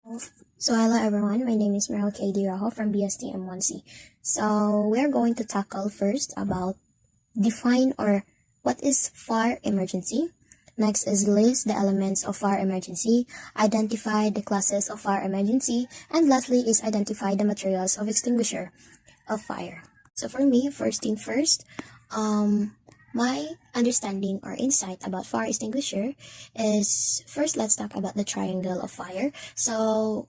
So hello everyone, my name is MAYREL from BSTM 1C. So we're going to tackle first about define or what is fire emergency. Next is list the elements of fire emergency, identify the classes of fire emergency, and lastly is identify the materials of extinguisher of fire. So for me, first thing first, my understanding or insight about fire extinguisher is first let's talk about the triangle of fire. So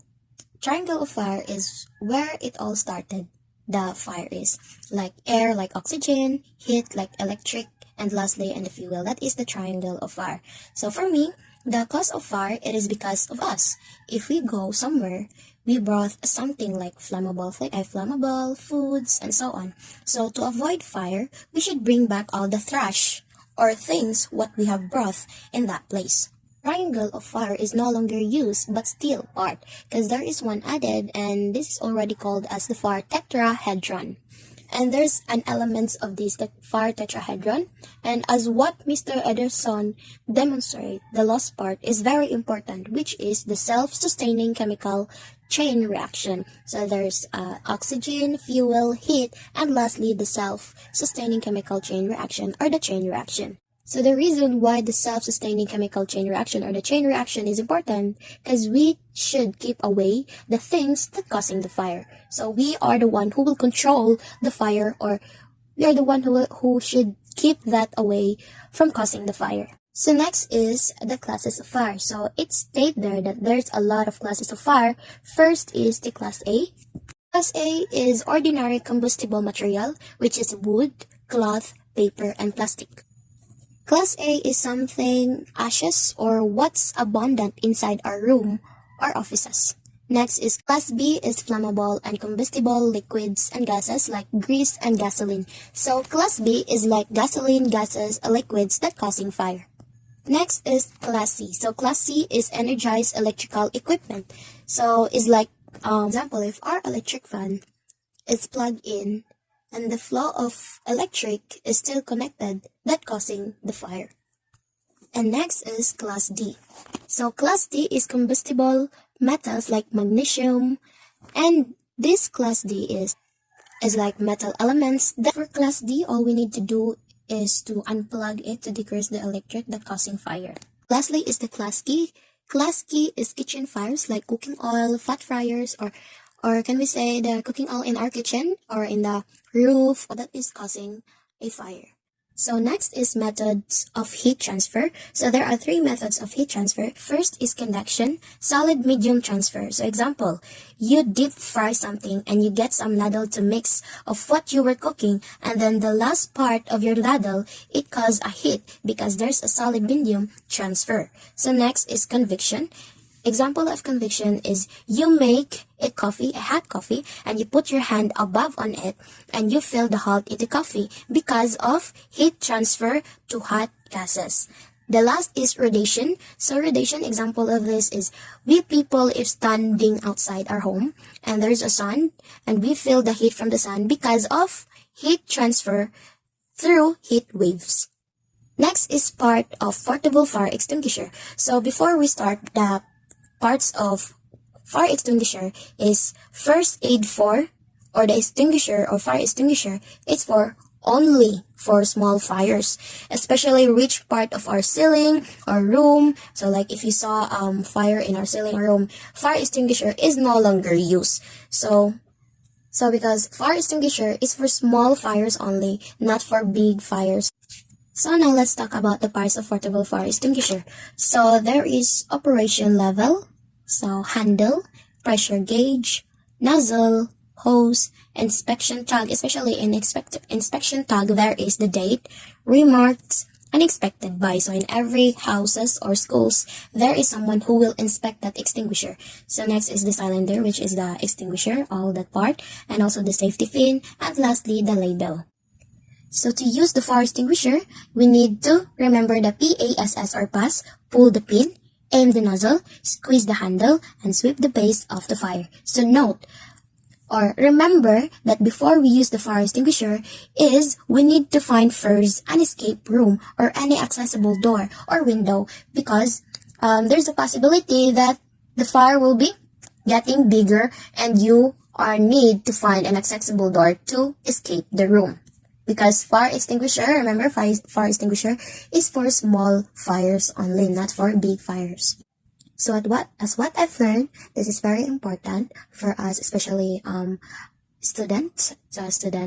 triangle of fire is where it all started. The fire is like air, like oxygen, heat, like electric, and lastly, and the fuel. That is the triangle of fire. So for me, the cause of fire, it is because of us. If we go somewhere, we brought something like flammable foods, and so on. So to avoid fire, we should bring back all the trash or things what we have brought in that place. Triangle of fire is no longer used but still part because there is one added, and this is already called as the fire tetrahedron. And there's an element of this fire tetrahedron, and as what Mr. Ederson demonstrated, the last part is very important, which is the self-sustaining chemical chain reaction. So there's oxygen, fuel, heat, and lastly the self-sustaining chemical chain reaction or the chain reaction. So the reason why the self-sustaining chemical chain reaction or the chain reaction is important because we should keep away the things that causing the fire. So we are the one who will control the fire, or we are the one who should keep that away from causing the fire. So next is the classes of fire. So it states there that there's a lot of classes of fire. First is the class A. Class A is ordinary combustible material, which is wood, cloth, paper, and plastic. Class A is something ashes or what's abundant inside our room or offices. Next is Class B is flammable and combustible liquids and gases like grease and gasoline. So Class B is like gasoline, gases, liquids that causing fire. Next is Class C. So Class C is energized electrical equipment. So it's like, example, if our electric fan is plugged in, and the flow of electric is still connected, that causing the fire. And next is Class D. So Class D is combustible metals like magnesium, and this Class D is like metal elements. For Class D, all we need to do is to unplug it to decrease the electric that causing fire. Lastly is the Class K. Class K is kitchen fires like cooking oil, fat fryers, or can we say the cooking oil in our kitchen or in the roof that is causing a fire. So next is methods of heat transfer. So there are three methods of heat transfer. First is convection, solid medium transfer. So example, you deep fry something and you get some ladle to mix of what you were cooking, and then the last part of your ladle, it caused a heat because there's a solid medium transfer. So next is convection. Example of convection is you make a hot coffee, and you put your hand above on it, and you feel the hot in the coffee because of heat transfer to hot gases. The last is radiation. So radiation, example of this is we people is standing outside our home, and there's a sun, and we feel the heat from the sun because of heat transfer through heat waves. Next is part of portable fire extinguisher. So before we start, the parts of fire extinguisher is first aid for, or the extinguisher or fire extinguisher, it's for only for small fires, especially which part of our ceiling or room. So like if you saw fire in our ceiling or room, fire extinguisher is no longer used. So because fire extinguisher is for small fires only, not for big fires. So now let's talk about the parts of portable fire extinguisher. So there is operation level, so handle, pressure gauge, nozzle, hose, inspection tag. Especially in inspection tag, there is the date, remarks, and expected by. So in every houses or schools, there is someone who will inspect that extinguisher. So next is the cylinder, which is the extinguisher, all that part, and also the safety pin, and lastly the label. So to use the fire extinguisher, we need to remember the PASS or pass, pull the pin, aim the nozzle, squeeze the handle, and sweep the base of the fire. So note, or remember that before we use the fire extinguisher is we need to find first an escape room or any accessible door or window, because there's a possibility that the fire will be getting bigger, and you are need to find an accessible door to escape the room. Because fire extinguisher, remember, fire extinguisher is for small fires only, not for big fires. So as what I've learned, this is very important for us, especially student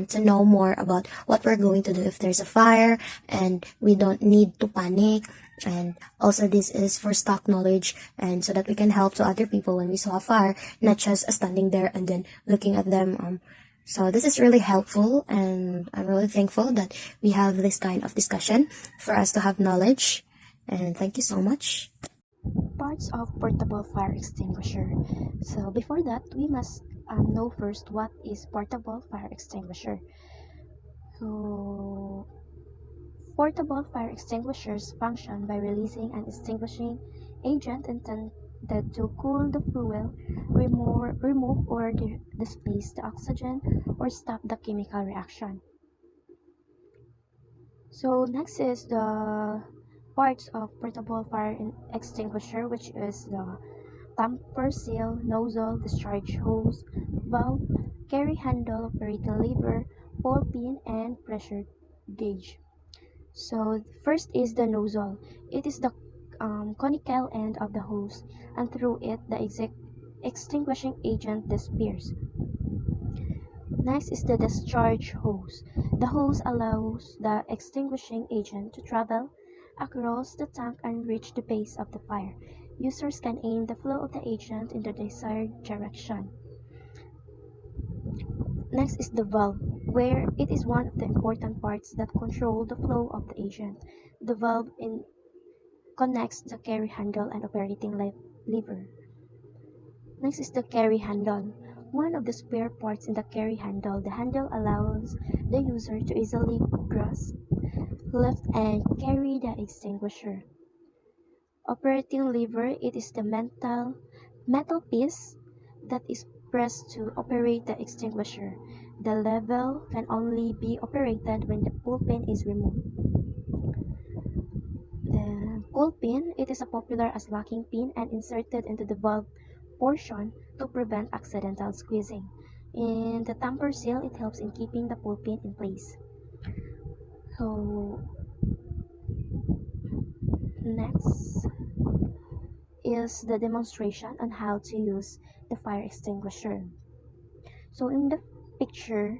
to know more about what we're going to do if there's a fire, and we don't need to panic. And also this is for stock knowledge, and so that we can help to other people when we saw a fire, not just standing there and then looking at them. So this is really helpful, and I'm really thankful that we have this kind of discussion for us to have knowledge. And thank you so much. Parts of portable fire extinguisher. So before that, we must know first what is portable fire extinguisher. So portable fire extinguishers function by releasing an extinguishing agent intended to cool the fuel, remove or displace the oxygen, or stop the chemical reaction. So next is the parts of portable fire extinguisher, which is the tamper seal, nozzle, discharge hose, valve, carry handle, operating lever, ball pin, and pressure gauge. So first is the nozzle. It is the conical end of the hose, and through it the extinguishing agent disappears. Next is the discharge hose. The hose allows the extinguishing agent to travel across the tank and reach the base of the fire. Users can aim the flow of the agent in the desired direction. Next is the valve, where it is one of the important parts that control the flow of the agent. The valve connects the carry handle and operating lever. Next is the carry handle. One of the spare parts in the carry handle. The handle allows the user to easily grasp, lift, and carry the extinguisher. Operating lever, it is the metal piece that is pressed to operate the extinguisher. The lever can only be operated when the pull pin is removed. The pull pin, it is a popular as locking pin and inserted into the valve portion to prevent accidental squeezing. In the tamper seal, it helps in keeping the pull pin in place. So next is the demonstration on how to use the fire extinguisher. So in the picture,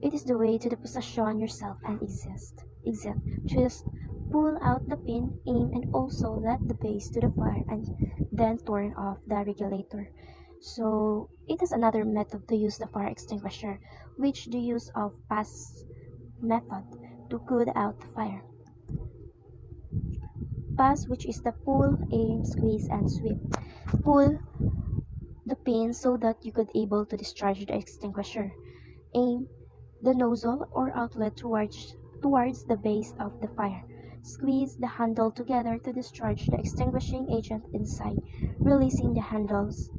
it is the way to the position yourself and exit. Just pull out the pin, aim, and also let the base to the fire, and then turn off the regulator. So it is another method to use the fire extinguisher, which the use of pass method to put out the fire. Pass, which is the pull, aim, squeeze, and sweep. Pull the pin so that you could able to discharge the extinguisher. Aim the nozzle or outlet towards the base of the fire. Squeeze the handle together to discharge the extinguishing agent inside, releasing the handles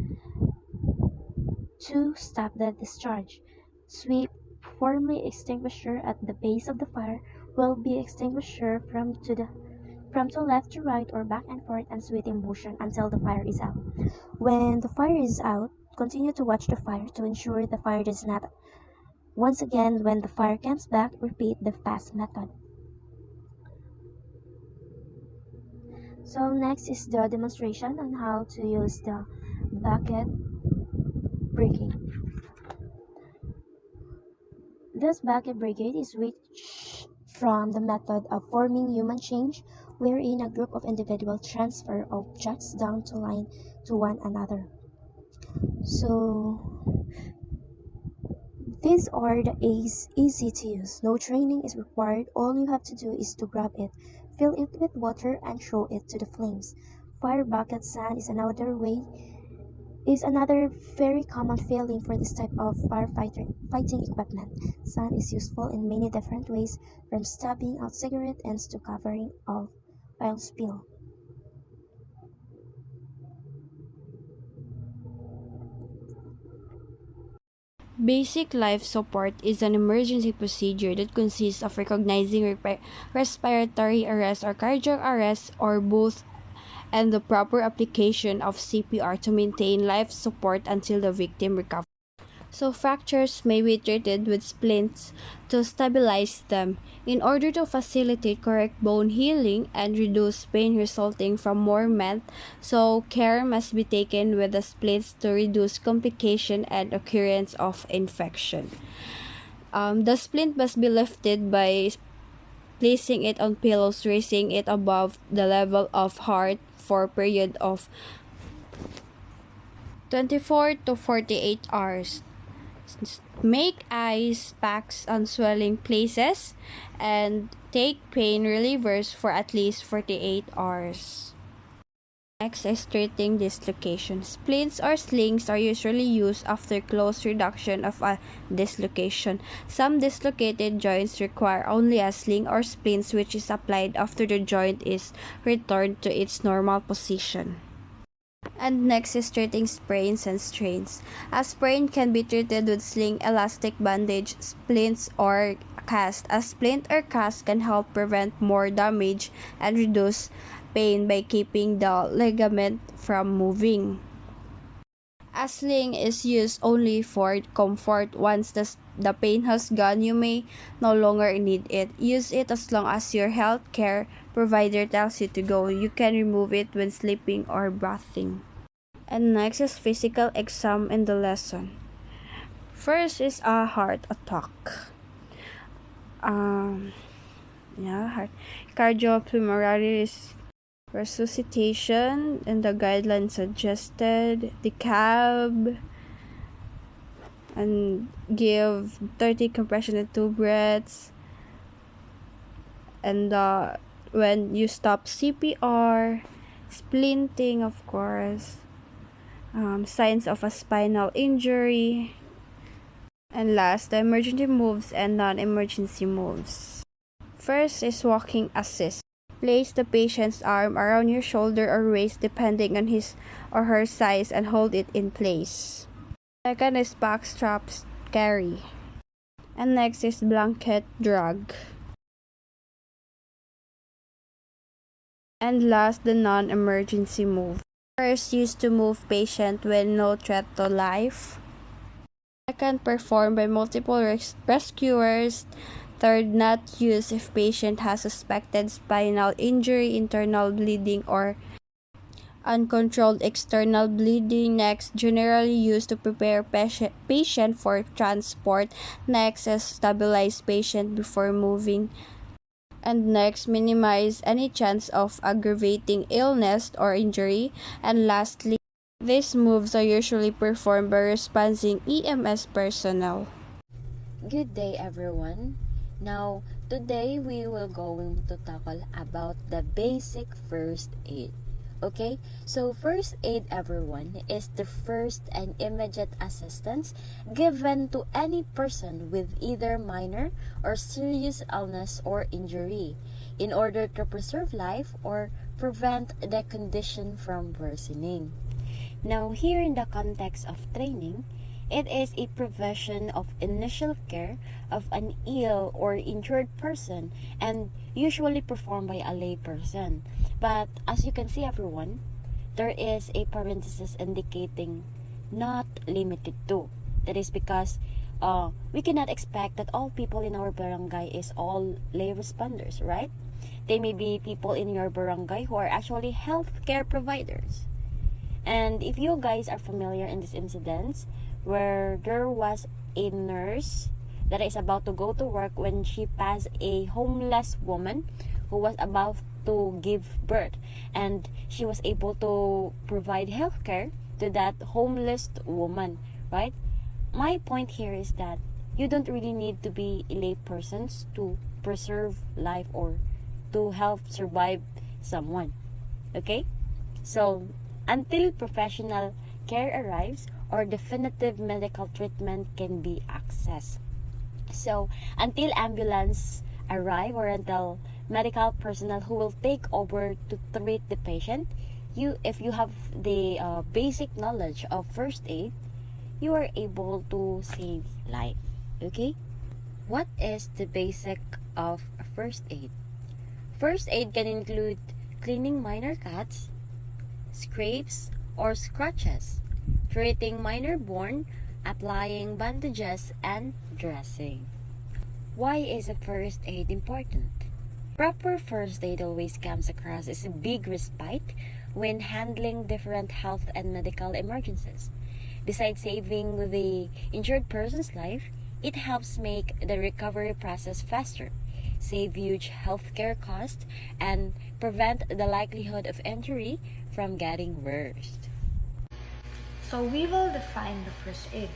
to stop the discharge. Sweep firmly extinguisher at the base of the fire will be extinguisher from to left to right or back and forth and sweeping motion until the fire is out. When the fire is out, continue to watch the fire to ensure the fire does not. Once again, when the fire comes back, repeat the pass method. So next is the demonstration on how to use the bucket brigade. This bucket brigade is which from the method of forming human change, wherein a group of individuals transfer objects down to line to one another. So these are the easy to use. No training is required. All you have to do is to grab it, fill it with water, and throw it to the flames. Fire bucket sand is another very common failing for this type of fighting equipment. Sand is useful in many different ways, from stabbing out cigarette ends to covering of oil spill. Basic life support is an emergency procedure that consists of recognizing respiratory arrest or cardiac arrest or both and the proper application of CPR to maintain life support until the victim recovers. So fractures may be treated with splints to stabilize them. In order to facilitate correct bone healing and reduce pain resulting from movement, so care must be taken with the splints to reduce complication and occurrence of infection. The splint must be lifted by placing it on pillows, raising it above the level of heart for a period of 24 to 48 hours. Make ice packs on swelling places and take pain relievers for at least 48 hours. Next is treating dislocation. Splints or slings are usually used after close reduction of a dislocation. Some dislocated joints require only a sling or splints which is applied after the joint is returned to its normal position. And next is treating sprains and strains. A sprain can be treated with sling, elastic bandage, splints, or cast. A splint or cast can help prevent more damage and reduce pain by keeping the ligament from moving. A sling is used only for comfort. Once the pain has gone, you may no longer need it. Use it as long as your health care provider tells you to go. You can remove it when sleeping or bathing. And next is physical exam in the lesson. First is a heart attack. Heart cardiopulmonary resuscitation, and the guidelines suggested the cab and give 30 compression and 2 breaths, and when you stop CPR, splinting, of course, signs of a spinal injury, and last, the emergency moves and non-emergency moves. First is walking assist. Place the patient's arm around your shoulder or waist depending on his or her size and hold it in place. Second is back straps carry. And next is blanket drag. And last, the non-emergency move. First, used to move patient when no threat to life. Second, performed by multiple rescuers. Third, not used if patient has suspected spinal injury, internal bleeding, or uncontrolled external bleeding. Next, generally used to prepare patient for transport. Next is stabilize patient before moving. And next, minimize any chance of aggravating illness or injury. And lastly, these moves are usually performed by responding EMS personnel. Good day, everyone. Now, today we will going to tackle about the basic first aid. Okay, so first aid, everyone, is the first and immediate assistance given to any person with either minor or serious illness or injury in order to preserve life or prevent the condition from worsening. Now, here in the context of training, it is a provision of initial care of an ill or injured person and usually performed by a lay person. But as you can see, everyone, there is a parenthesis indicating not limited to. That is because we cannot expect that all people in our barangay is all lay responders, right? They may be people in your barangay who are actually healthcare providers. And if you guys are familiar in this incident, where there was a nurse that is about to go to work when she passed a homeless woman who was about to give birth, and she was able to provide healthcare to that homeless woman, right? My point here is that you don't really need to be a lay persons to preserve life or to help survive someone. Okay? So, until professional care arrives or definitive medical treatment can be accessed. So, until ambulance arrive or until medical personnel who will take over to treat the patient, if you have the basic knowledge of first aid, you are able to save life. Okay? What is the basic of first aid? First aid can include cleaning minor cuts, scrapes, or scratches, treating minor burn, applying bandages, and dressing. Why is a first aid important? Proper first aid always comes across as a big respite when handling different health and medical emergencies. Besides saving the injured person's life, it helps make the recovery process faster, save huge healthcare costs, and prevent the likelihood of injury from getting worse. So we will define the first aid.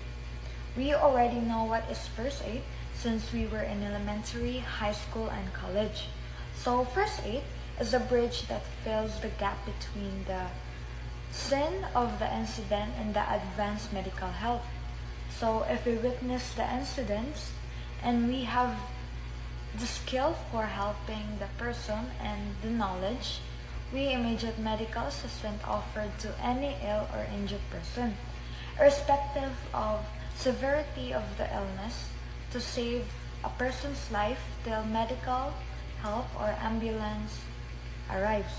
We already know what is first aid since we were in elementary, high school, and college. So first aid is a bridge that fills the gap between the scene of the incident and the advanced medical help. So if we witness the incidents and we have the skill for helping the person and the knowledge, we immediate medical assistance offered to any ill or injured person, irrespective of severity of the illness, to save a person's life till medical help or ambulance arrives.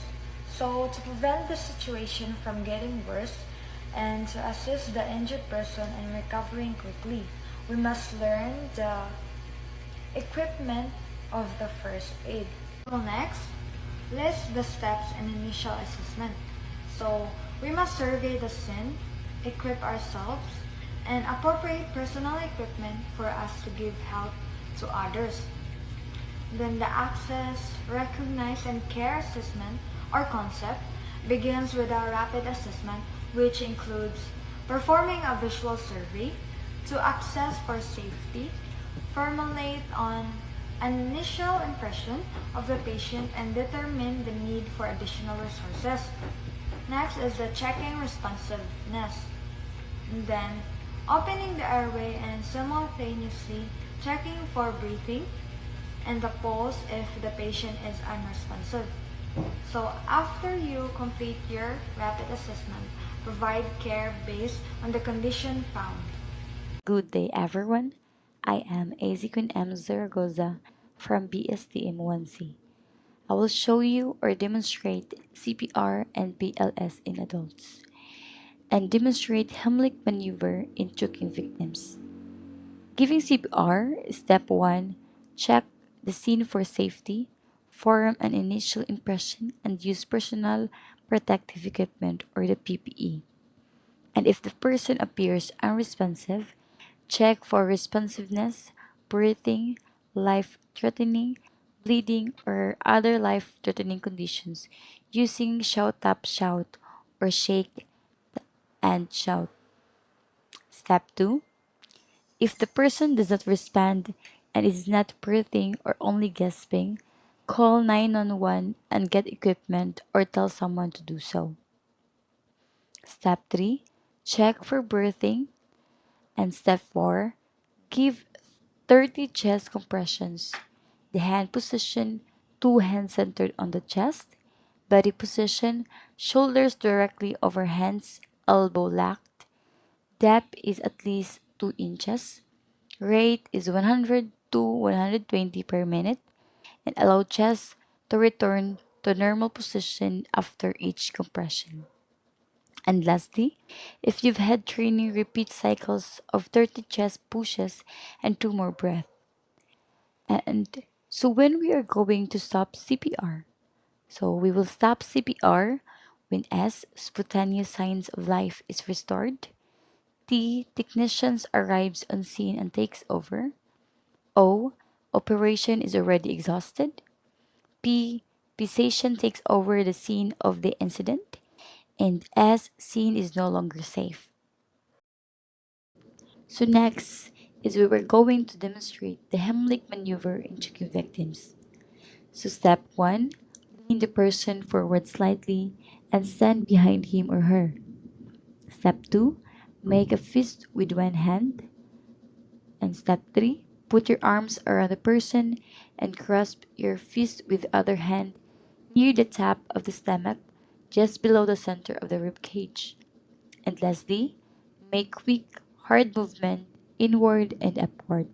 So to prevent the situation from getting worse and to assist the injured person in recovering quickly, we must learn the equipment of the first aid. Well, next, list the steps in initial assessment. So we must survey the scene, equip ourselves, and appropriate personal equipment for us to give help to others. Then the access, recognize, and care assessment or concept begins with a rapid assessment, which includes performing a visual survey to assess for safety, formulate on an initial impression of the patient, and determine the need for additional resources. Next is the checking responsiveness. And then opening the airway and simultaneously checking for breathing and the pulse if the patient is unresponsive. So after you complete your rapid assessment, provide care based on the condition found. Good day, everyone. I am AZQUEEN ZARAGOZA from BSTM 1C. I will show you or demonstrate CPR and BLS in adults and demonstrate Heimlich maneuver in choking victims. Giving CPR, step 1, check the scene for safety, form an initial impression, and use personal protective equipment or the PPE. And if the person appears unresponsive, check for responsiveness, breathing, life-threatening, bleeding, or other life-threatening conditions using shout tap shout or shake and shout. Step 2. If the person does not respond and is not breathing or only gasping, call 911 and get equipment or tell someone to do so. Step 3. Check for breathing. And step 4. Give 30 chest compressions. The hand position, 2 hands centered on the chest. Body position, shoulders directly over hands, elbow locked. Depth is at least 2 inches. Rate is 100 to 120 per minute. And allow chest to return to normal position after each compression. And lastly, if you've had training, repeat cycles of 30 chest pushes and 2 more breaths. And so when we are going to stop CPR, so we will stop CPR when S, spontaneous signs of life is restored. T, technicians arrives on scene and takes over. O, operation is already exhausted. P, physician takes over the scene of the incident. And S, scene is no longer safe. So next is we were going to demonstrate the Heimlich maneuver in choking victims. So step 1, lean the person forward slightly and stand behind him or her. Step 2, make a fist with one hand. And step 3, put your arms around the person and grasp your fist with the other hand near the top of the stomach, just below the center of the rib cage. And lastly, make quick, hard movement inward and upward.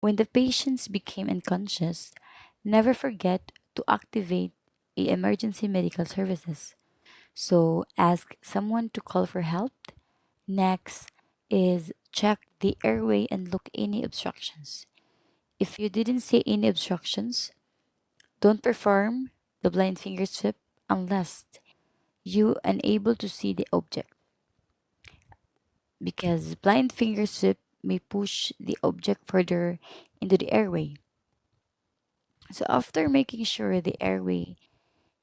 When the patients became unconscious, never forget to activate the emergency medical services. So ask someone to call for help. Next is check the airway and look any obstructions. If you didn't see any obstructions, don't perform the blind finger sweep unless you unable to see the object, because blind finger sweep may push the object further into the airway. So after making sure the airway,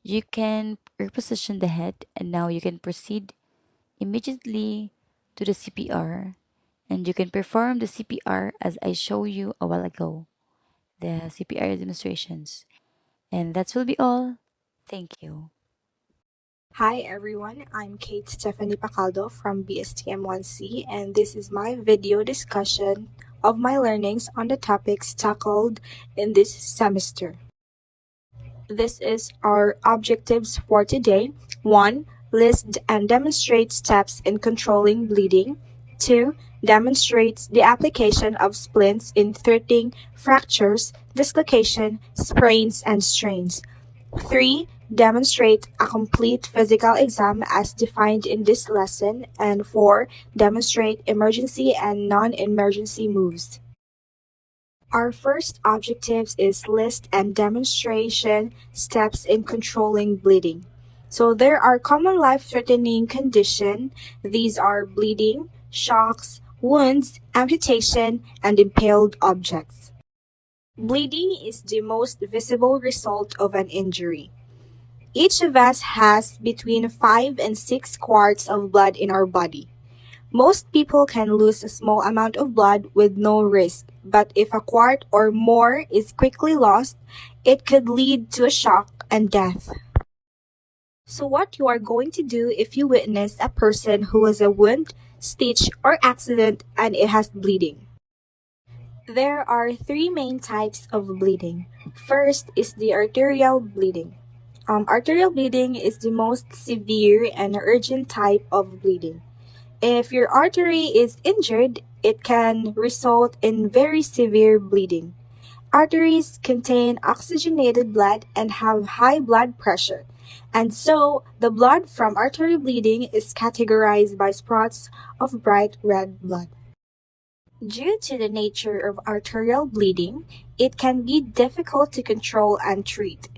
you can reposition the head, and now you can proceed immediately to the CPR, and you can perform the CPR as I showed you a while ago, the CPR demonstrations. And that will be all. Thank you. Hi everyone, I'm Kate Stephanie Pacaldo from BSTM 1C, and this is my video discussion of my learnings on the topics tackled in this semester. This is our objectives for today. 1. List and demonstrate steps in controlling bleeding. 2. Demonstrates the application of splints in treating fractures, dislocation, sprains, and strains. 3. Demonstrate a complete physical exam as defined in this lesson. And 4. Demonstrate emergency and non-emergency moves. Our first objectives is list and demonstration steps in controlling bleeding. So there are common life-threatening conditions. These are bleeding, shocks, wounds, amputation, and impaled objects. Bleeding is the most visible result of an injury. Each of us has between 5 and 6 quarts of blood in our body. Most people can lose a small amount of blood with no risk, but if a quart or more is quickly lost, it could lead to a shock and death. So what you are going to do if you witness a person who has a wound, stitch, or accident and it has bleeding? There are 3 main types of bleeding. First is the arterial bleeding. Arterial bleeding is the most severe and urgent type of bleeding. If your artery is injured, it can result in very severe bleeding. Arteries contain oxygenated blood and have high blood pressure, and so the blood from artery bleeding is categorized by spots of bright red blood. Due to the nature of arterial bleeding, it can be difficult to control and treat.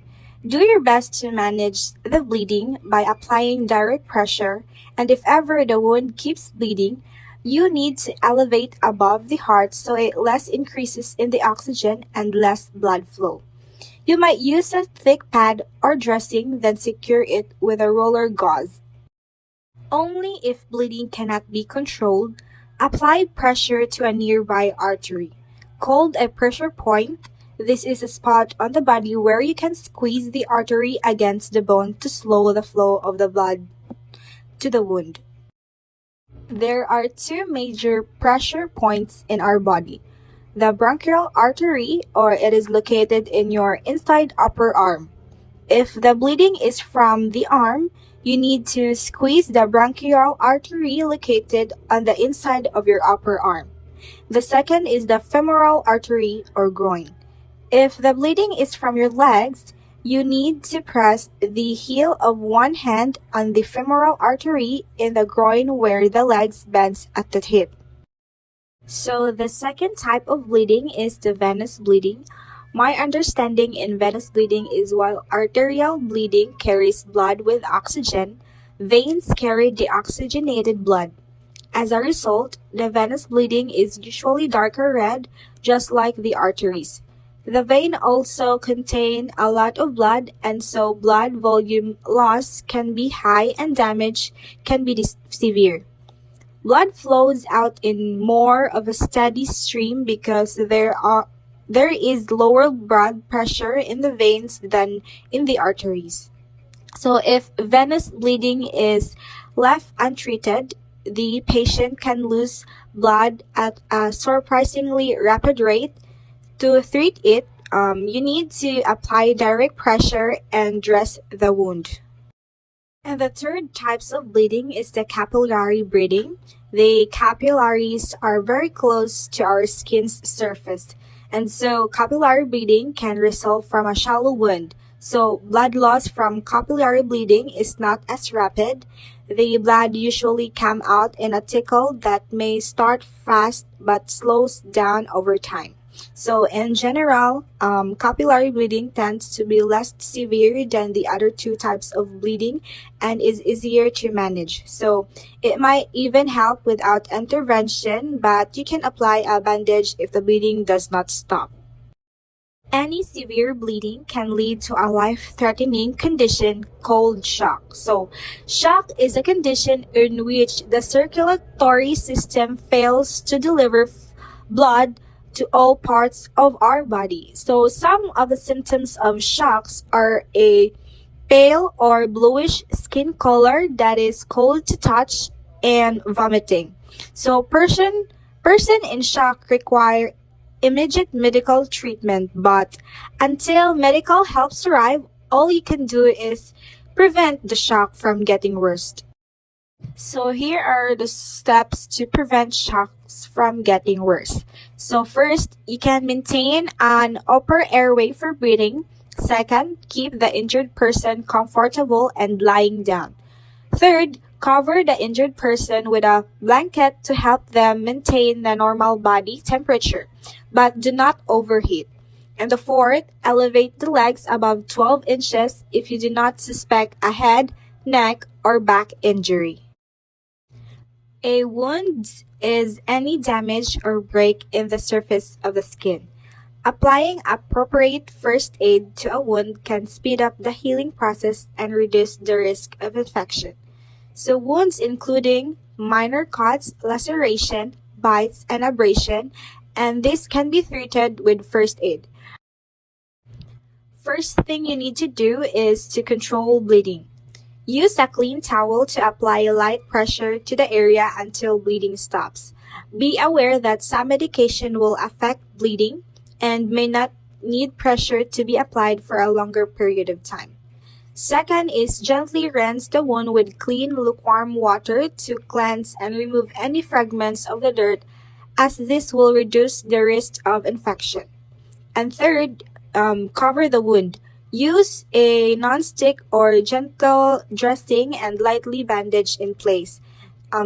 Do your best to manage the bleeding by applying direct pressure, and if ever the wound keeps bleeding, you need to elevate above the heart so it less increases in the oxygen and less blood flow. You might use a thick pad or dressing, then secure it with a roller gauze. Only if bleeding cannot be controlled, apply pressure to a nearby artery. Called a pressure point, this is a spot on the body where you can squeeze the artery against the bone to slow the flow of the blood to the wound. There are 2 major pressure points in our body. The bronchial artery, or it is located in your inside upper arm. If the bleeding is from the arm, you need to squeeze the bronchial artery located on the inside of your upper arm. The second is the femoral artery or groin. If the bleeding is from your legs, you need to press the heel of one hand on the femoral artery in the groin where the legs bends at the hip. So the second type of bleeding is the venous bleeding. My understanding in venous bleeding is while arterial bleeding carries blood with oxygen, veins carry deoxygenated blood. As a result, the venous bleeding is usually darker red, just like the arteries. The vein also contain a lot of blood, and so blood volume loss can be high and damage can be severe. Blood flows out in more of a steady stream because there is lower blood pressure in the veins than in the arteries. So if venous bleeding is left untreated, the patient can lose blood at a surprisingly rapid rate. To treat it, you need to apply direct pressure and dress the wound. And the third types of bleeding is the capillary bleeding. The capillaries are very close to our skin's surface, and so capillary bleeding can result from a shallow wound. So blood loss from capillary bleeding is not as rapid. The blood usually comes out in a trickle that may start fast but slows down over time. So in general, capillary bleeding tends to be less severe than the other two types of bleeding and is easier to manage. So it might even help without intervention, but you can apply a bandage if the bleeding does not stop. Any severe bleeding can lead to a life-threatening condition called shock. So, shock is a condition in which the circulatory system fails to deliver blood to all parts of our body. So, some of the symptoms of shocks are a pale or bluish skin color that is cold to touch and vomiting. So, person in shock require immediate medical treatment, but until medical help arrive, all you can do is prevent the shock from getting worse. So here are the steps to prevent shocks from getting worse. So first, you can maintain an upper airway for breathing. Second, keep the injured person comfortable and lying down. Third, cover the injured person with a blanket to help them maintain the normal body temperature, but do not overheat. And the fourth, elevate the legs above 12 inches if you do not suspect a head, neck, or back injury. A wound is any damage or break in the surface of the skin. Applying appropriate first aid to a wound can speed up the healing process and reduce the risk of infection. So wounds including minor cuts, laceration, bites, and abrasion, and this can be treated with first aid. First thing you need to do is to control bleeding. Use a clean towel to apply light pressure to the area until bleeding stops. Be aware that some medication will affect bleeding and may not need pressure to be applied for a longer period of time. Second is gently rinse the wound with clean, lukewarm water to cleanse and remove any fragments of the dirt, as this will reduce the risk of infection. And third, cover the wound. Use a non-stick or gentle dressing and lightly bandage in place.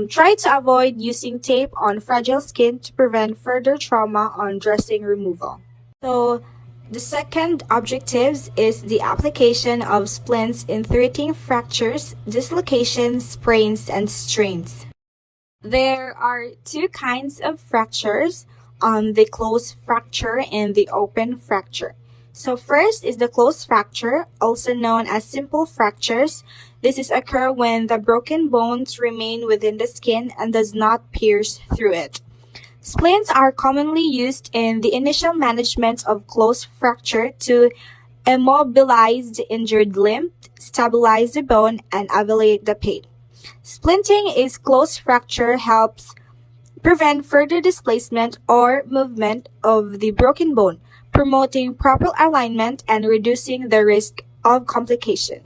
Try to avoid using tape on fragile skin to prevent further trauma on dressing removal. So, the second objective is the application of splints in treating fractures, dislocations, sprains, and strains. There are two kinds of fractures, the closed fracture and the open fracture. So first is the closed fracture, also known as simple fractures. This is occur when the broken bones remain within the skin and does not pierce through it. Splints are commonly used in the initial management of closed fracture to immobilize the injured limb, stabilize the bone, and alleviate the pain. Splinting is closed fracture helps prevent further displacement or movement of the broken bone, promoting proper alignment and reducing the risk of complication.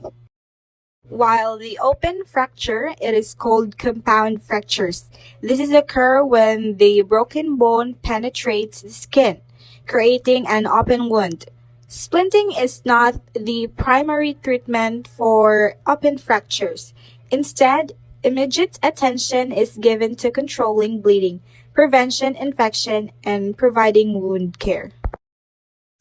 While the open fracture, it is called compound fractures. This is occur when the broken bone penetrates the skin, creating an open wound. Splinting is not the primary treatment for open fractures. Instead, immediate attention is given to controlling bleeding, prevention infection, and providing wound care.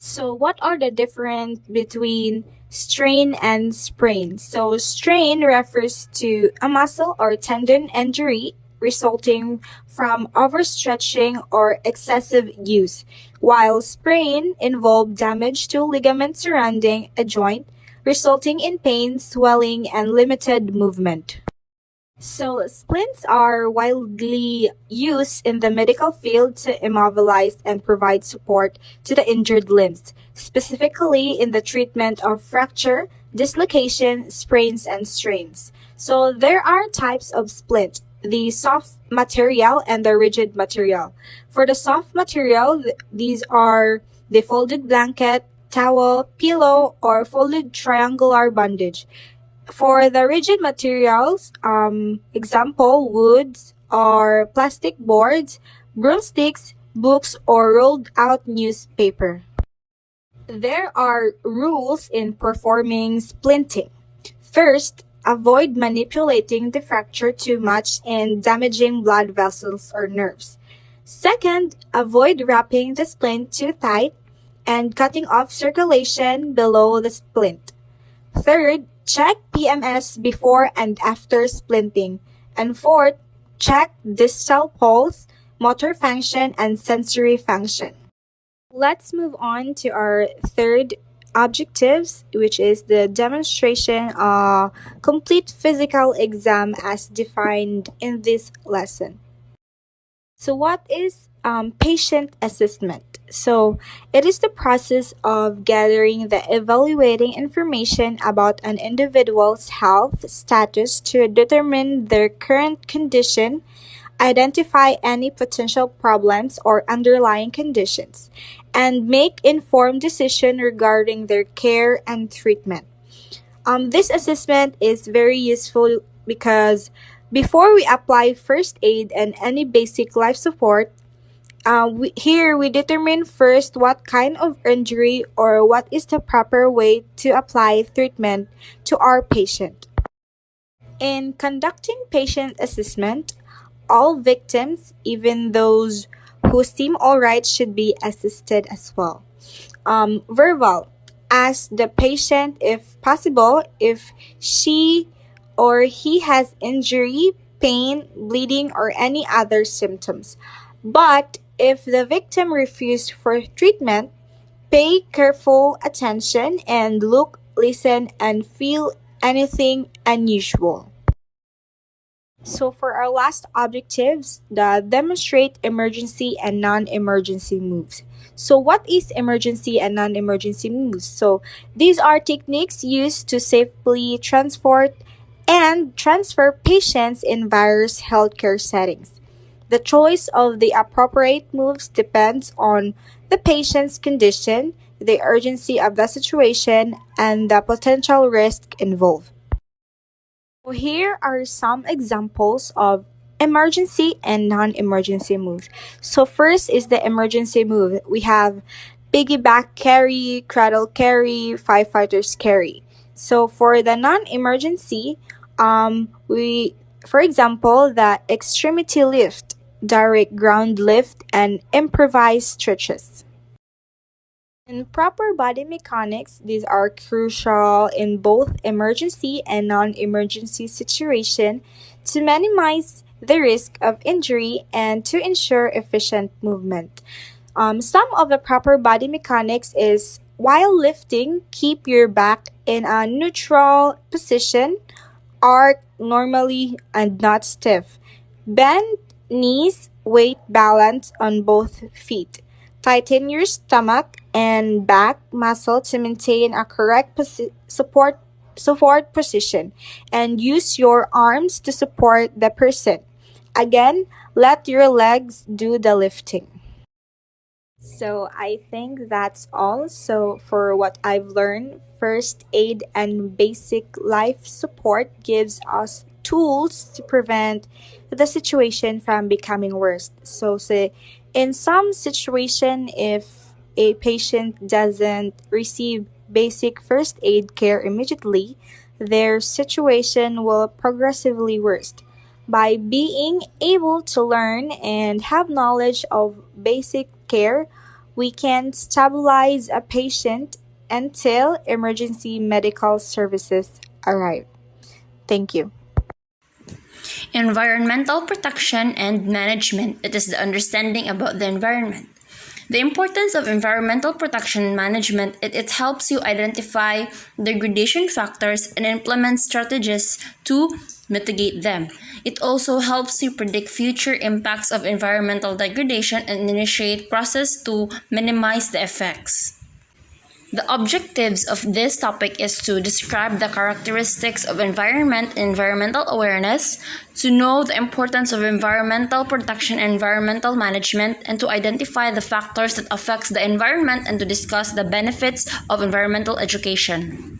So what are the difference between strain and sprain? So strain refers to a muscle or tendon injury resulting from overstretching or excessive use, while sprain involves damage to ligaments surrounding a joint, resulting in pain, swelling, and limited movement. So splints are widely used in the medical field to immobilize and provide support to the injured limbs, specifically in the treatment of fracture, dislocation, sprains, and strains. So there are types of splint, the soft material and the rigid material. For the soft material, these are the folded blanket, towel, pillow, or folded triangular bandage. For the rigid materials, example, woods or plastic boards, broomsticks, books, or rolled out newspaper. There are rules in performing splinting. First, avoid manipulating the fracture too much and damaging blood vessels or nerves. Second, avoid wrapping the splint too tight and cutting off circulation below the splint. Third, check PMS before and after splinting. And fourth, check distal pulse, motor function, and sensory function. Let's move on to our third objectives, which is the demonstration of complete physical exam as defined in this lesson. So what is patient assessment? So it is the process of gathering the evaluating information about an individual's health status to determine their current condition, identify any potential problems or underlying conditions, and make informed decision regarding their care and treatment. This assessment is very useful because before we apply first aid and any basic life support, we determine first what kind of injury or what is the proper way to apply treatment to our patient. In conducting patient assessment, all victims, even those who seem alright, should be assisted as well. Verbal. Ask the patient if possible if she or he has injury, pain, bleeding, or any other symptoms. But if the victim refused for treatment, pay careful attention and look, listen, and feel anything unusual. So for our last objectives, the demonstrate emergency and non-emergency moves. So what is emergency and non-emergency moves? So these are techniques used to safely transport and transfer patients in various healthcare settings. The choice of the appropriate moves depends on the patient's condition, the urgency of the situation, and the potential risk involved. So here are some examples of emergency and non-emergency moves. So first is the emergency move. We have piggyback carry, cradle carry, firefighters carry. So for the non-emergency, for example, the extremity lift, direct ground lift, and improvised stretches. In proper body mechanics, these are crucial in both emergency and non-emergency situation to minimize the risk of injury and to ensure efficient movement. Some of the proper body mechanics is while lifting, keep your back in a neutral position, arch normally and not stiff. Bend knees, weight balance on both feet. Tighten your stomach and back muscle to maintain a correct support position and use your arms to support the person. Again, let your legs do the lifting. So I think that's all. So for what I've learned, first aid and basic life support gives us tools to prevent the situation from becoming worse. So say in some situation, if a patient doesn't receive basic first aid care immediately, their situation will progressively worse. By being able to learn and have knowledge of basic care, we can stabilize a patient until emergency medical services arrive. Thank you. Environmental protection and management. It is the understanding about the environment. The importance of environmental protection and management, it helps you identify degradation factors and implement strategies to mitigate them. It also helps you predict future impacts of environmental degradation and initiate process to minimize the effects. The objectives of this topic is to describe the characteristics of environment and environmental awareness, to know the importance of environmental protection and environmental management, and to identify the factors that affects the environment and to discuss the benefits of environmental education.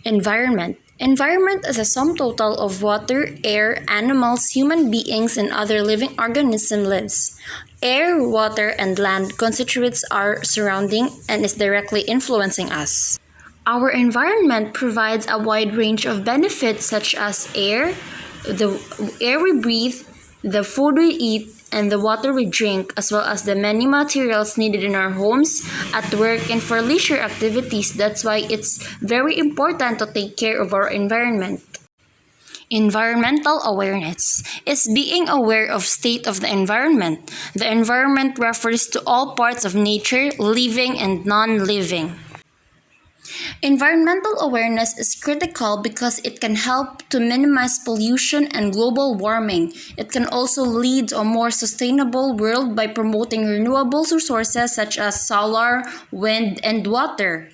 Environment. Environment is a sum total of water, air, animals, human beings, and other living organisms lives. Air, water, and land constitutes our surrounding and is directly influencing us. Our environment provides a wide range of benefits such as air, the air we breathe, the food we eat, and the water we drink, as well as the many materials needed in our homes, at work, and for leisure activities. That's why it's very important to take care of our environment. Environmental awareness is being aware of state of the environment. The environment refers to all parts of nature, living and non-living. Environmental awareness is critical because it can help to minimize pollution and global warming. It can also lead to a more sustainable world by promoting renewable resources such as solar, wind, and water.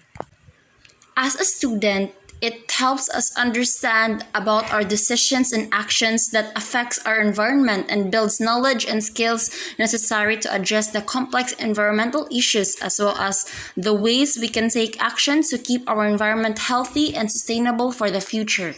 As a student, it helps us understand about our decisions and actions that affects our environment and builds knowledge and skills necessary to address the complex environmental issues as well as the ways we can take action to keep our environment healthy and sustainable for the future.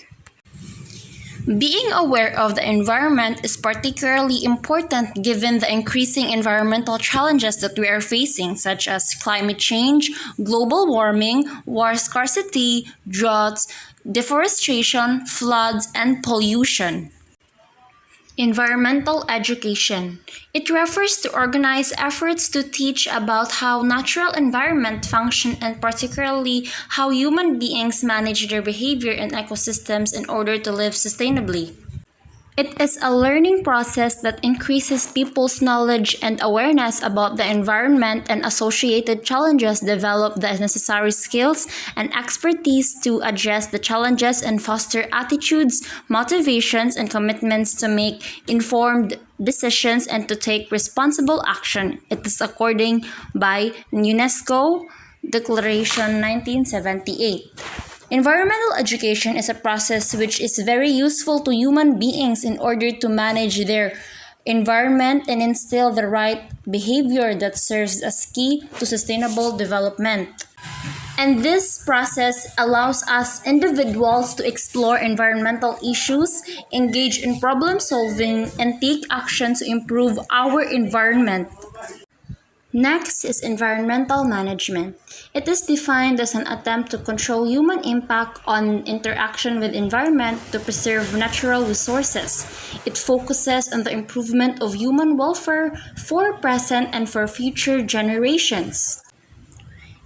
Being aware of the environment is particularly important given the increasing environmental challenges that we are facing, such as climate change, global warming, water scarcity, droughts, deforestation, floods, and pollution. Environmental education. It refers to organized efforts to teach about how natural environment function and particularly how human beings manage their behavior in ecosystems in order to live sustainably. It is a learning process that increases people's knowledge and awareness about the environment and associated challenges, develop the necessary skills and expertise to address the challenges and foster attitudes, motivations, and commitments to make informed decisions and to take responsible action. It is according by UNESCO Declaration 1978. Environmental education is a process which is very useful to human beings in order to manage their environment and instill the right behavior that serves as key to sustainable development. And this process allows us individuals to explore environmental issues, engage in problem solving, and take action to improve our environment. Next is environmental management. It is defined as an attempt to control human impact on interaction with environment to preserve natural resources. It focuses on the improvement of human welfare for present and for future generations.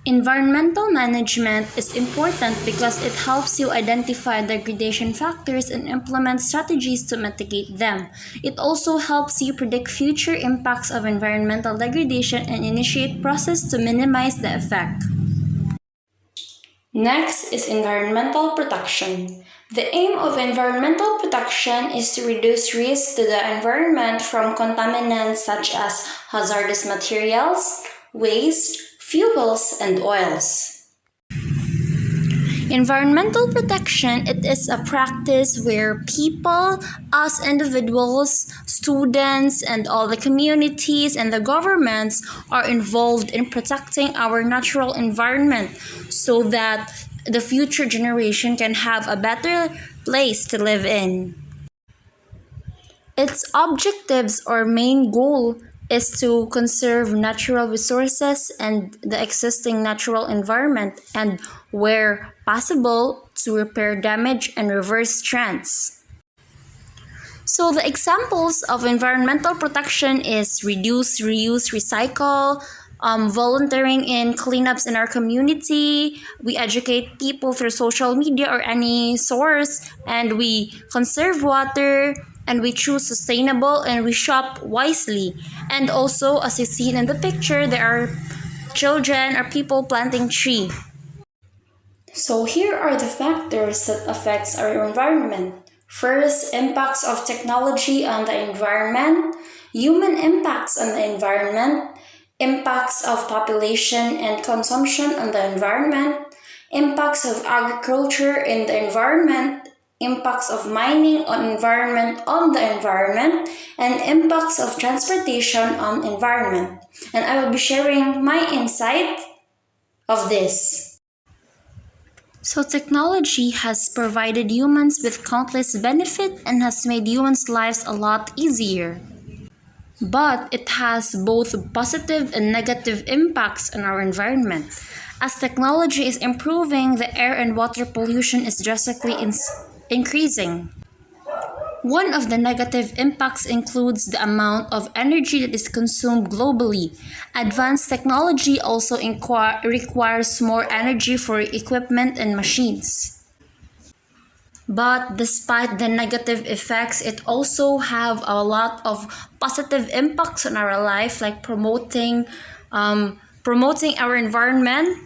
Environmental management is important because it helps you identify degradation factors and implement strategies to mitigate them. It also helps you predict future impacts of environmental degradation and initiate process to minimize the effect. Next is environmental protection. The aim of environmental protection is to reduce risk to the environment from contaminants such as hazardous materials, waste, fuels, and oils. Environmental protection, it is a practice where people, us individuals, students, and all the communities and the governments are involved in protecting our natural environment so that the future generation can have a better place to live in. Its objectives or main goal is to conserve natural resources and the existing natural environment and, where possible, to repair damage and reverse trends. So the examples of environmental protection is reduce, reuse, recycle, volunteering in cleanups in our community, we educate people through social media or any source, and we conserve water, and we choose sustainable, and we shop wisely. And also, as you see in the picture, there are children or people planting tree. So here are the factors that affects our environment. First, impacts of technology on the environment, human impacts on the environment, impacts of population and consumption on the environment, impacts of agriculture in the environment, impacts of mining on the environment, and impacts of transportation on environment. And I will be sharing my insight of this. So technology has provided humans with countless benefits and has made humans' lives a lot easier. but it has both positive and negative impacts on our environment. As technology is improving, the air and water pollution is drastically increasing. One of the negative impacts includes the amount of energy that is consumed globally. Advanced technology also requires more energy for equipment and machines. But despite the negative effects, it also have a lot of positive impacts on our life, like promoting our environment,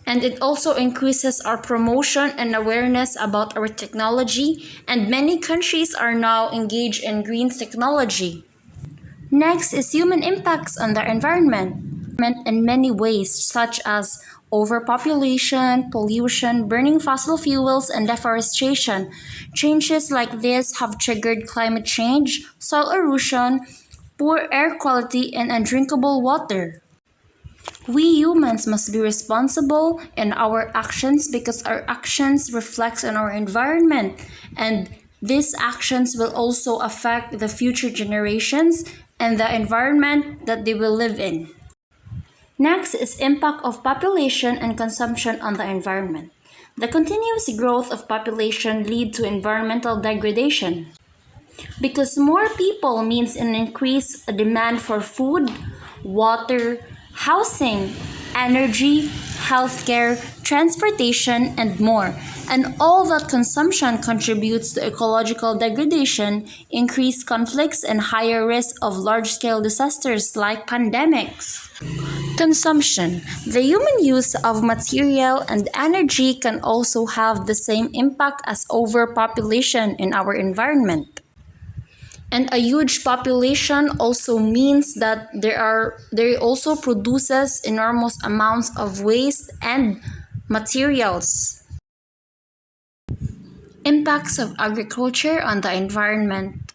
and it also increases our promotion and awareness about our technology, and many countries are now engaged in green technology. Next is human impacts on the environment in many ways, such as overpopulation, pollution, burning fossil fuels, and deforestation. Changes like this have triggered climate change, soil erosion, poor air quality, and undrinkable water. We humans must be responsible in our actions because our actions reflect on our environment, and these actions will also affect the future generations and the environment that they will live in. Next is impact of population and consumption on the environment. The continuous growth of population lead to environmental degradation. Because more people means an increased demand for food, water, housing, energy, healthcare, transportation, and more. And all that consumption contributes to ecological degradation, increased conflicts, and higher risk of large-scale disasters like pandemics. Consumption. The human use of material and energy can also have the same impact as overpopulation in our environment. And a huge population also means that there also produces enormous amounts of waste and materials. Impacts of agriculture on the environment.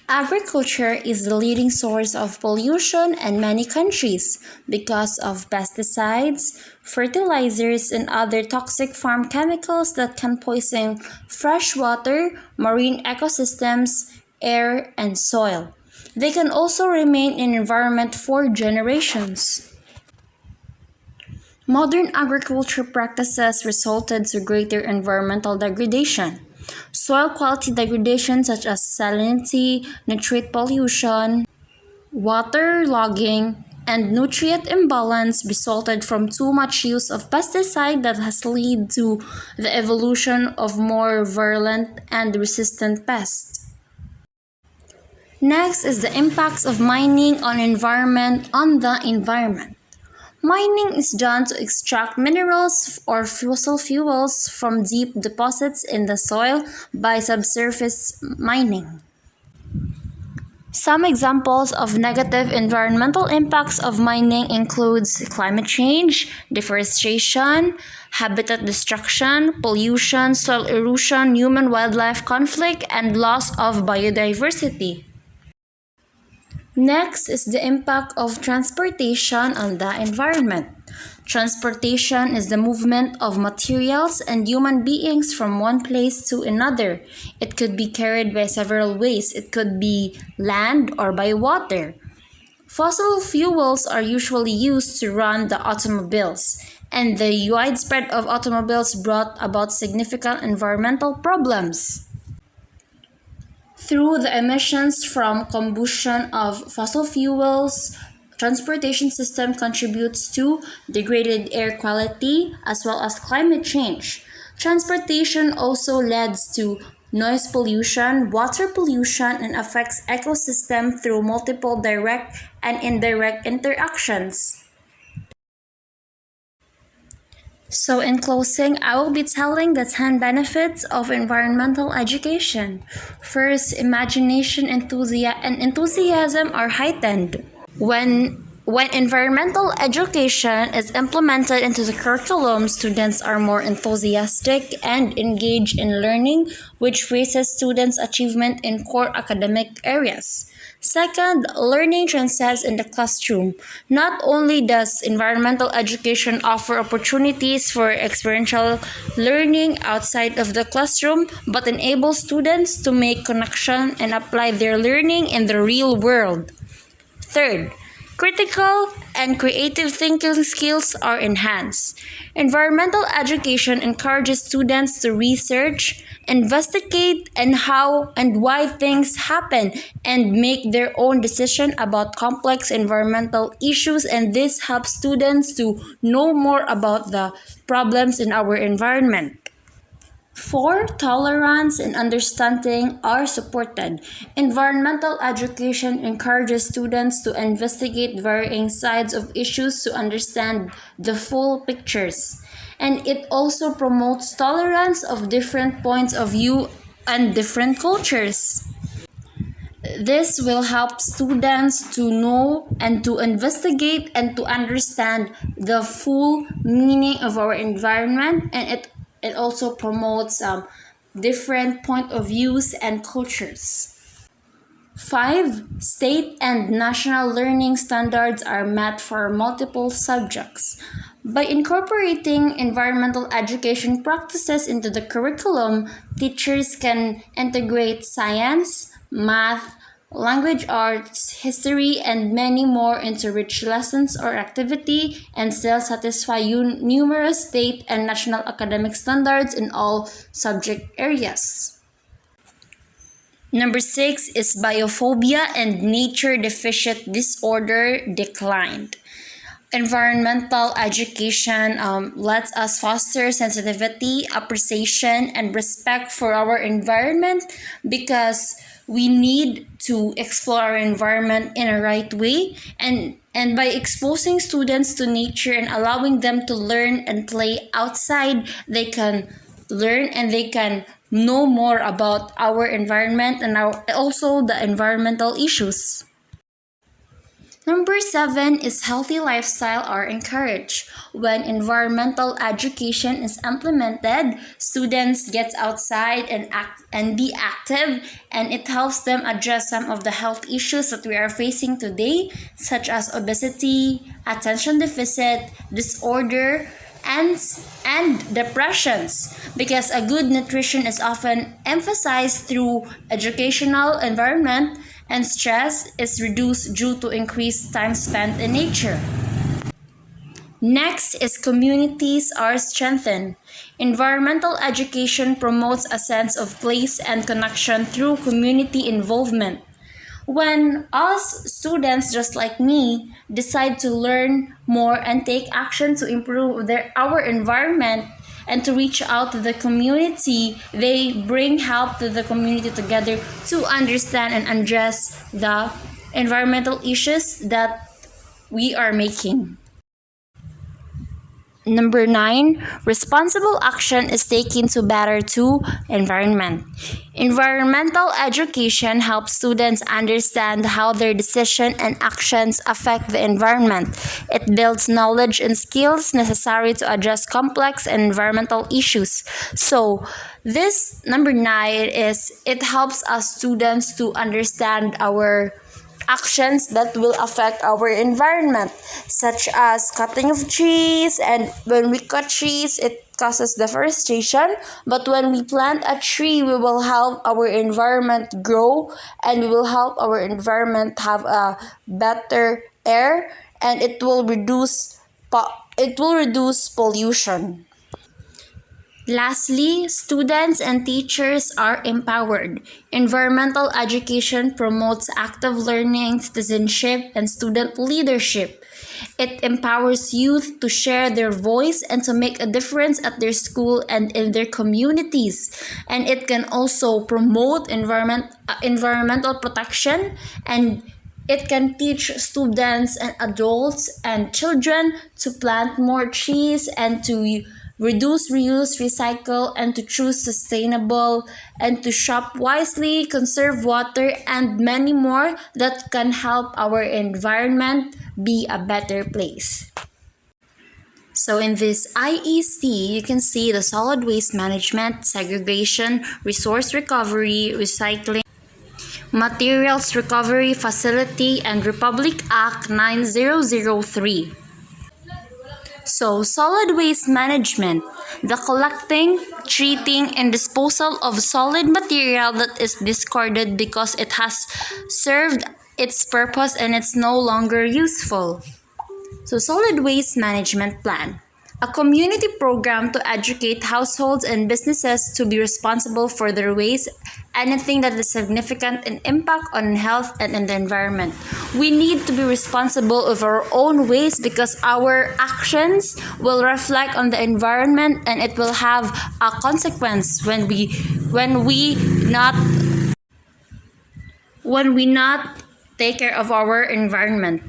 Agriculture is the leading source of pollution in many countries because of pesticides, fertilizers, and other toxic farm chemicals that can poison fresh water, marine ecosystems, air, and soil. They can also remain in environment for generations. Modern agriculture practices resulted to greater environmental degradation. Soil quality degradation such as salinity, nitrate pollution, water logging, and nutrient imbalance resulted from too much use of pesticide that has led to the evolution of more virulent and resistant pests. Next is the impacts of mining on the environment. Mining is done to extract minerals or fossil fuels from deep deposits in the soil by subsurface mining. Some examples of negative environmental impacts of mining includes climate change, deforestation, habitat destruction, pollution, soil erosion, human-wildlife conflict, and loss of biodiversity. Next is the impact of transportation on the environment. Transportation is the movement of materials and human beings from one place to another. It could be carried by several ways. It could be land or by water. Fossil fuels are usually used to run the automobiles, and the widespread of automobiles brought about significant environmental problems. Through the emissions from combustion of fossil fuels, transportation system contributes to degraded air quality as well as climate change. Transportation also leads to noise pollution, water pollution, and affects ecosystem through multiple direct and indirect interactions. So in closing, I will be telling the 10 benefits of environmental education. First, imagination and enthusiasm are heightened. When When environmental education is implemented into the curriculum, students are more enthusiastic and engaged in learning, which raises students' achievement in core academic areas. Second, learning transcends in the classroom. Not only does environmental education offer opportunities for experiential learning outside of the classroom, but enables students to make connection and apply their learning in the real world. Third, critical and creative thinking skills are enhanced. Environmental education encourages students to research, investigate, and how and why things happen and make their own decision about complex environmental issues, and this helps students to know more about the problems in our environment. 4. Tolerance and understanding are supported. Environmental education encourages students to investigate varying sides of issues to understand the full pictures. And it also promotes tolerance of different points of view and different cultures. This will help students to know and to investigate and to understand the full meaning of our environment, and it also promotes different point of views and cultures. 5. State and national learning standards are met for multiple subjects. By incorporating environmental education practices into the curriculum, teachers can integrate science, math, language arts, history, and many more into rich lessons or activity, and still satisfy numerous state and national academic standards in all subject areas. Number 6 is biophobia and nature deficit disorder declined. Environmental education lets us foster sensitivity, appreciation, and respect for our environment, because we need to explore our environment in a right way, and by exposing students to nature and allowing them to learn and play outside, they can learn and they can know more about our environment and also the environmental issues. Number 7 is healthy lifestyle are encouraged. When environmental education is implemented, students get outside and be active, and it helps them address some of the health issues that we are facing today, such as obesity, attention deficit disorder, and depressions, because a good nutrition is often emphasized through educational environment, and stress is reduced due to increased time spent in nature. Next is communities are strengthened. Environmental education promotes a sense of place and connection through community involvement. When us students, just like me, decide to learn more and take action to improve our environment and to reach out to the community, they bring help to the community together to understand and address the environmental issues that we are making. Number 9, responsible action is taken to better to environment. Environmental education helps students understand how their decisions and actions affect the environment. It builds knowledge and skills necessary to address complex environmental issues. So, this number 9 is it helps us students to understand our actions that will affect our environment, such as cutting of trees, and when we cut trees it causes deforestation, but when we plant a tree we will help our environment grow, and we will help our environment have a better air, and it will reduce pollution. Lastly, students and teachers are empowered. Environmental education promotes active learning, citizenship, and student leadership. It empowers youth to share their voice and to make a difference at their school and in their communities. And it can also promote environmental protection, and it can teach students and adults and children to plant more trees and to reduce, reuse, recycle, and to choose sustainable, and to shop wisely, conserve water, and many more that can help our environment be a better place. So in this IEC, you can see the solid waste management, segregation, resource recovery, recycling, materials recovery facility, and Republic Act 9003. So, solid waste management, the collecting, treating, and disposal of solid material that is discarded because it has served its purpose and it's no longer useful. So, solid waste management plan, a community program to educate households and businesses to be responsible for their waste, anything that is significant in impact on health and in the environment. We need to be responsible of our own waste because our actions will reflect on the environment and it will have a consequence when we not take care of our environment.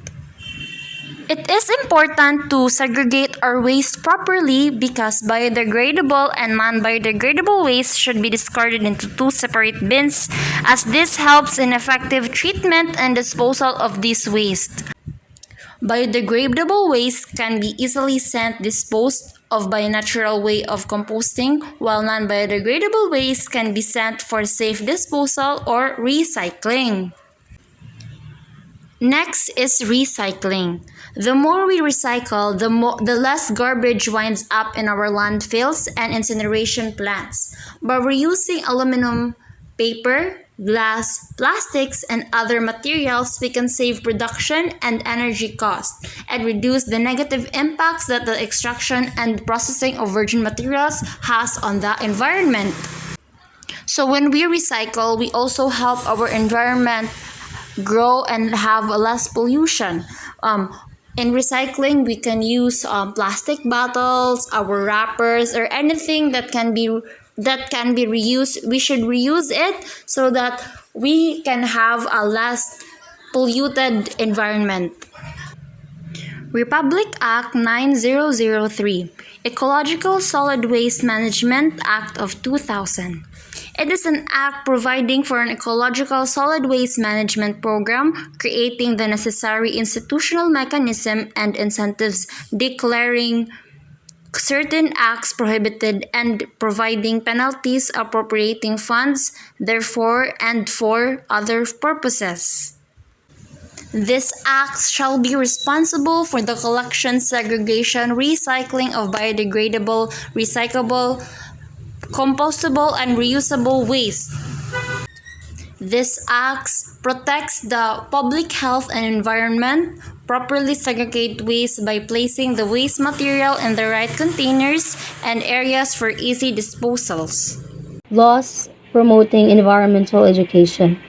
It is important to segregate our waste properly because biodegradable and non-biodegradable waste should be discarded into two separate bins, as this helps in effective treatment and disposal of this waste. Biodegradable waste can be easily disposed of by a natural way of composting, while non-biodegradable waste can be sent for safe disposal or recycling. Next is recycling. The more we recycle, the less garbage winds up in our landfills and incineration plants. By reusing aluminum, paper, glass, plastics, and other materials, we can save production and energy costs and reduce the negative impacts that the extraction and processing of virgin materials has on the environment. So when we recycle, we also help our environment grow and have less pollution. In recycling, we can use plastic bottles, our wrappers, or anything that can be reused. We should reuse it so that we can have a less polluted environment. Republic Act 9003, Ecological Solid Waste Management Act of 2000. It is an act providing for an ecological solid waste management program, creating the necessary institutional mechanism and incentives, declaring certain acts prohibited and providing penalties, appropriating funds, therefore, and for other purposes. This act shall be responsible for the collection, segregation, recycling of biodegradable, recyclable, compostable, and reusable waste. This act protects the public health and environment, properly segregate waste by placing the waste material in the right containers and areas for easy disposals. Laws promoting environmental education.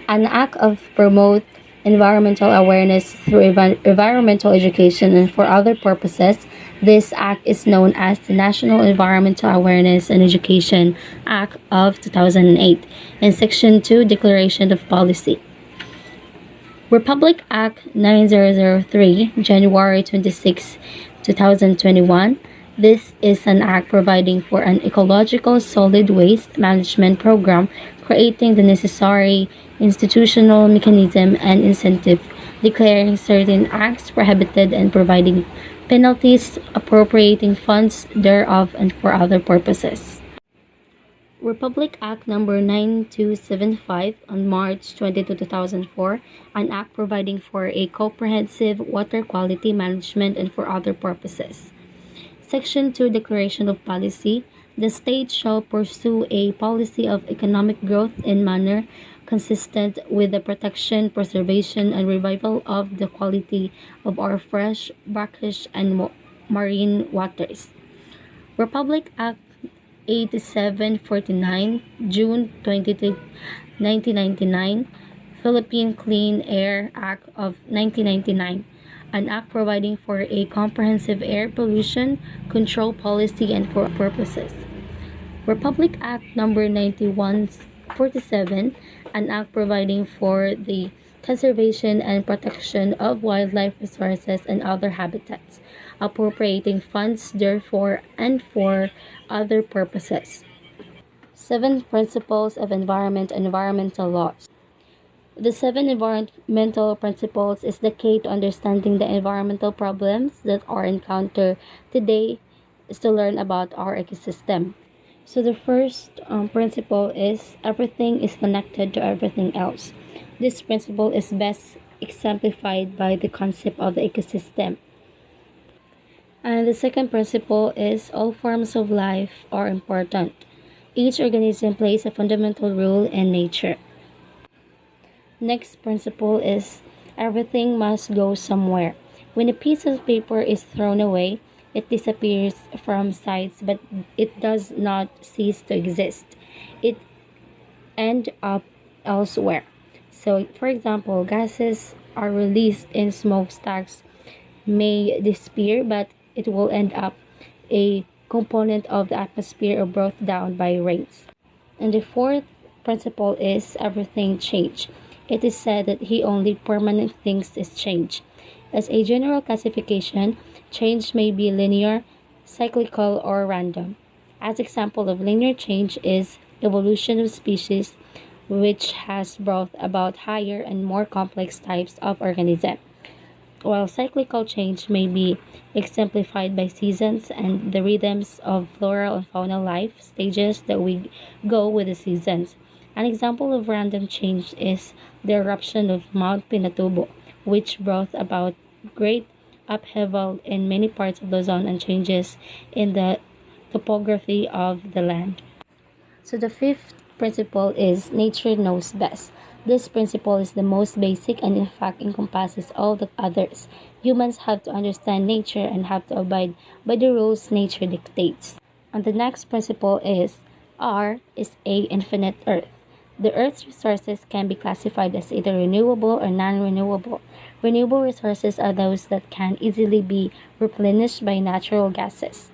An act of promote environmental awareness through environmental education and for other purposes. This act is known as the National Environmental Awareness and Education Act of 2008 and Section 2 Declaration of Policy. Republic Act 9003, January 26, 2021. This is an act providing for an ecological solid waste management program, creating the necessary institutional mechanism and incentive, declaring certain acts prohibited and providing penalties, appropriating funds thereof and for other purposes. Republic Act Number 9275 on March 22, 2004, an act providing for a comprehensive water quality management and for other purposes. Section 2 Declaration of Policy. The state shall pursue a policy of economic growth in manner consistent with the protection, preservation, and revival of the quality of our fresh, brackish, and marine waters. Republic Act 8749, June 22, 1999, Philippine Clean Air Act of 1999, an act providing for a comprehensive air pollution control policy and for purposes. Republic Act Number 9147, an act providing for the conservation and protection of wildlife resources and other habitats, appropriating funds therefore and for other purposes. 7 Principles of Environment and Environmental Laws. The 7 environmental principles is the key to understanding the environmental problems that are encountered today is to learn about our ecosystem. So the first principle is everything is connected to everything else. This principle is best exemplified by the concept of the ecosystem. And the second principle is all forms of life are important. Each organism plays a fundamental role in nature. Next principle is everything must go somewhere. When a piece of paper is thrown away, it disappears from sight, but it does not cease to exist. It ends up elsewhere. So, for example, gases are released in smokestacks may disappear, but it will end up a component of the atmosphere or brought down by rains. And the fourth principle is everything change. It is said that he only permanent things is change. As a general classification, change may be linear, cyclical, or random. As example of linear change is evolution of species, which has brought about higher and more complex types of organisms, while cyclical change may be exemplified by seasons and the rhythms of floral and faunal life stages that we go with the seasons. An example of random change is the eruption of Mount Pinatubo, which brought about great upheaval in many parts of Luzon and changes in the topography of the land. So the fifth principle is nature knows best. This principle is the most basic and in fact encompasses all the others. Humans have to understand nature and have to abide by the rules nature dictates. And the next principle is R is A infinite earth. The earth's resources can be classified as either renewable or non-renewable. Renewable resources are those that can easily be replenished by natural gases,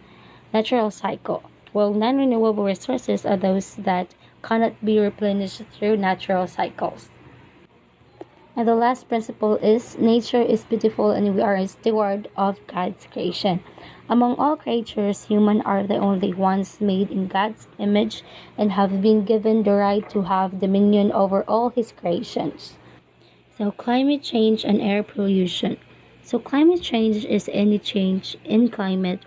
natural cycle, while non-renewable resources are those that cannot be replenished through natural cycles. And the last principle is nature is beautiful and we are a steward of God's creation. Among all creatures, humans are the only ones made in God's image and have been given the right to have dominion over all his creations. So climate change and air pollution. So climate change is any change in climate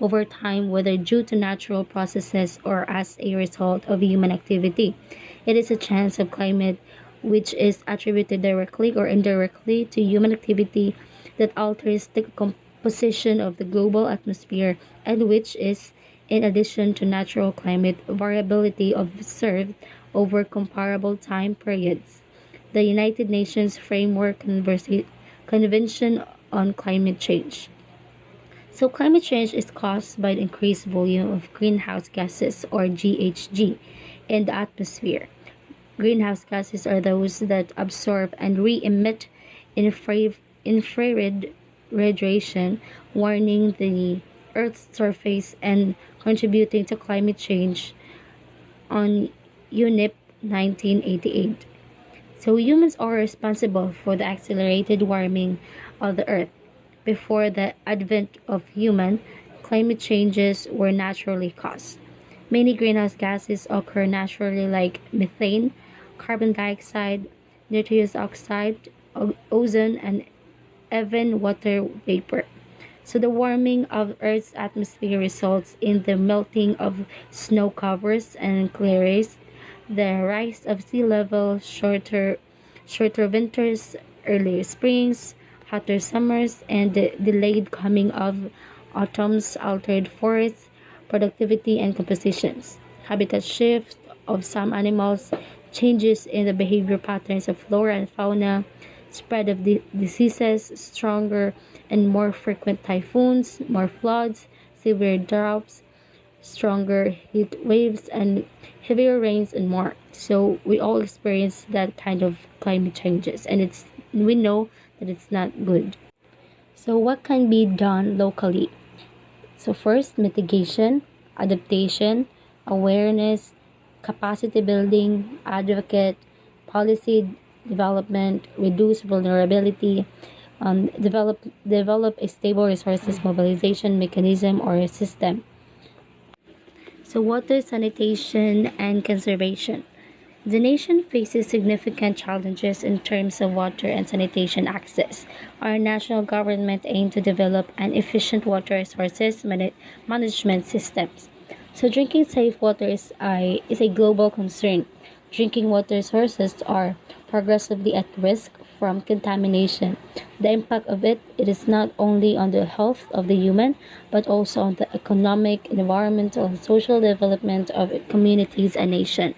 over time, whether due to natural processes or as a result of human activity. It is a change of climate which is attributed directly or indirectly to human activity that alters the composition of the global atmosphere and which is in addition to natural climate variability observed over comparable time periods. The United Nations Framework Convention on Climate Change. So climate change is caused by the increased volume of greenhouse gases or GHG in the atmosphere. Greenhouse gases are those that absorb and re-emit infrared radiation, warming the Earth's surface and contributing to climate change on UNEP 1988. So humans are responsible for the accelerated warming of the Earth. Before the advent of human, climate changes were naturally caused. Many greenhouse gases occur naturally like methane, carbon dioxide, nitrous oxide, ozone, and even water vapor. So the warming of Earth's atmosphere results in the melting of snow covers and clearings, the rise of sea level, shorter winters, earlier springs, hotter summers, and the delayed coming of autumns, altered forests, productivity and compositions, habitat shift of some animals, changes in the behavior patterns of flora and fauna, spread of diseases, stronger and more frequent typhoons, more floods, severe droughts, stronger heat waves, and heavier rains, and more. So we all experience that kind of climate changes, and we know that it's not good. So what can be done locally? So first, mitigation, adaptation, awareness, capacity building, advocate, policy development, reduce vulnerability, develop a stable resources mobilization mechanism or system. So water sanitation and conservation. The nation faces significant challenges in terms of water and sanitation access. Our national government aims to develop an efficient water resources management systems. So drinking safe water is a global concern. Drinking water sources are progressively at risk from contamination. The impact of it is not only on the health of the human, but also on the economic, environmental, and social development of communities and nations.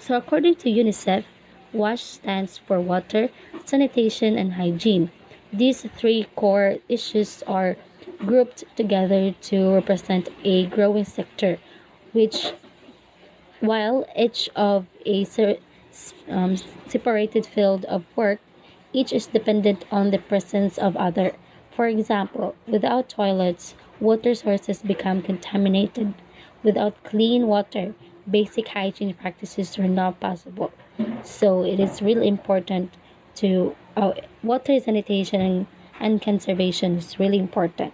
So, according to UNICEF, WASH stands for water, sanitation, and hygiene. These three core issues are grouped together to represent a growing sector, which, while each of a separated field of work, each is dependent on the presence of other. For example, without toilets, water sources become contaminated. Without clean water, basic hygiene practices are not possible. So it is really important to water sanitation and conservation is really important.